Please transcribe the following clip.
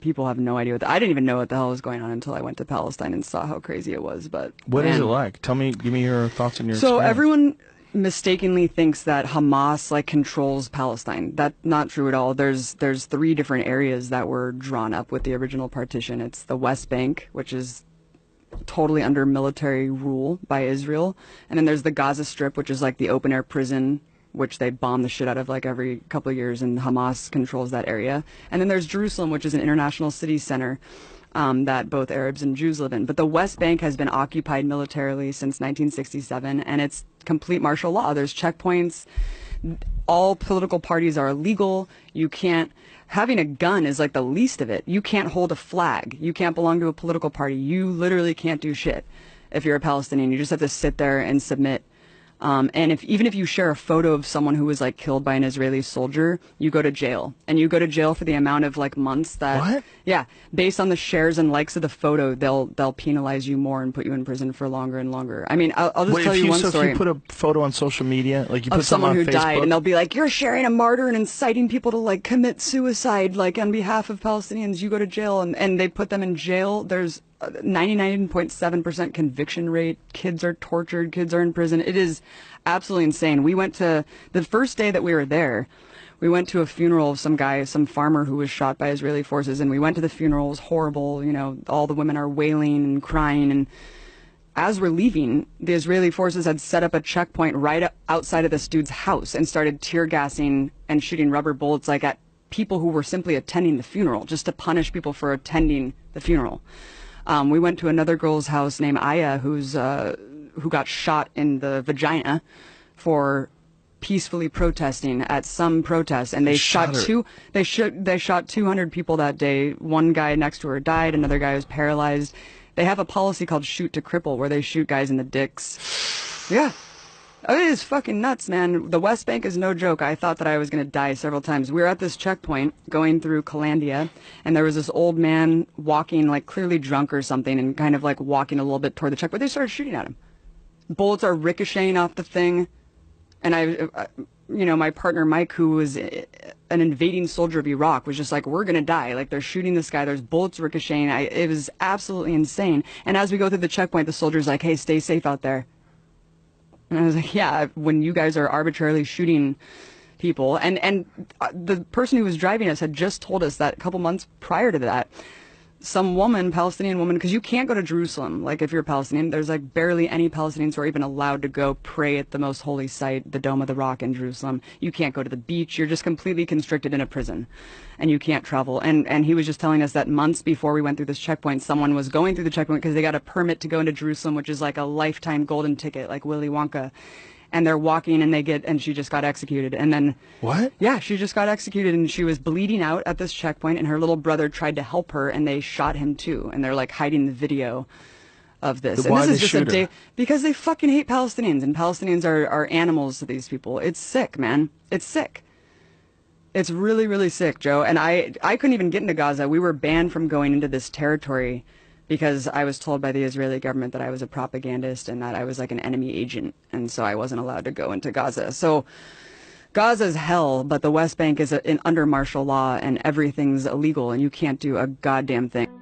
people have no idea I didn't even know what the hell was going on until I went to Palestine and saw how crazy it was. But what is it like? Give me your thoughts on your So experience. Everyone mistakenly thinks that Hamas like controls Palestine. That's not true at all. There's 3 different areas that were drawn up with the original partition. It's the West Bank, which is totally under military rule by Israel, and then there's the Gaza Strip, which is like the open air prison, which they bomb the shit out of like every couple of years, and Hamas controls that area. And then there's Jerusalem, which is an international city center that both Arabs and Jews live in. But the West Bank has been occupied militarily since 1967, and it's complete martial law. There's checkpoints. All political parties are illegal. You can't. Having a gun is like the least of it. You can't hold a flag. You can't belong to a political party. You literally can't do shit if you're a Palestinian. You just have to sit there and submit. And even if you share a photo of someone who was like killed by an Israeli soldier, you go to jail, and you go to jail for the amount of like months that. What? Yeah, based on the shares and likes of the photo, they'll penalize you more and put you in prison for longer and longer. I mean, I'll just tell you one story. If you put a photo on social media, like you put of someone who on Facebook, died, and they'll be like, "You're sharing a martyr and inciting people to like commit suicide, like on behalf of Palestinians. You go to jail," and they put them in jail. There's 99.7% conviction rate. Kids are tortured. Kids are in prison. It is absolutely insane. We went to the first day that we were there. We went to a funeral of some guy, some farmer who was shot by Israeli forces, and we went to the funeral. It was horrible. You know, all the women are wailing and crying. And as we're leaving, the Israeli forces had set up a checkpoint right outside of this dude's house and started tear gassing and shooting rubber bullets like at people who were simply attending the funeral, just to punish people for attending the funeral. We went to another girl's house named Aya, who got shot in the vagina for peacefully protesting at some protest, and they shot 200 people that day. One guy next to her died, another guy was paralyzed. They have a policy called shoot to cripple, where they shoot guys in the dicks. Yeah. It is fucking nuts, man. The West Bank is no joke. I thought that I was going to die several times. We were at this checkpoint going through Calandia, and there was this old man walking, like clearly drunk or something, and kind of like walking a little bit toward the checkpoint. They started shooting at him. Bullets are ricocheting off the thing. And my partner Mike, who was an invading soldier of Iraq, was just like, "We're going to die. Like, they're shooting this guy. There's bullets ricocheting." It was absolutely insane. And as we go through the checkpoint, the soldier's like, "Hey, stay safe out there." And I was like, yeah, when you guys are arbitrarily shooting people. And the person who was driving us had just told us that a couple months prior to that, some woman, Palestinian woman, because you can't go to Jerusalem. Like, if you're a Palestinian, there's like barely any Palestinians who are even allowed to go pray at the most holy site, the Dome of the Rock in Jerusalem. You can't go to the beach. You're just completely constricted in a prison, and you can't travel. And he was just telling us that months before we went through this checkpoint, someone was going through the checkpoint because they got a permit to go into Jerusalem, which is like a lifetime golden ticket, like Willy Wonka. And they're walking, and she just got executed. And then what? Yeah, she just got executed, and she was bleeding out at this checkpoint, and her little brother tried to help her, and they shot him too. And they're like hiding the video of this. Why and this is they just a shoot day her? because they fucking hate Palestinians, and Palestinians are animals to these people. It's sick, man. It's sick. It's really, really sick, Joe. And I couldn't even get into Gaza. We were banned from going into this territory because I was told by the Israeli government that I was a propagandist and that I was like an enemy agent, and so I wasn't allowed to go into Gaza. So Gaza's hell, but the West Bank is under martial law, and everything's illegal, and you can't do a goddamn thing.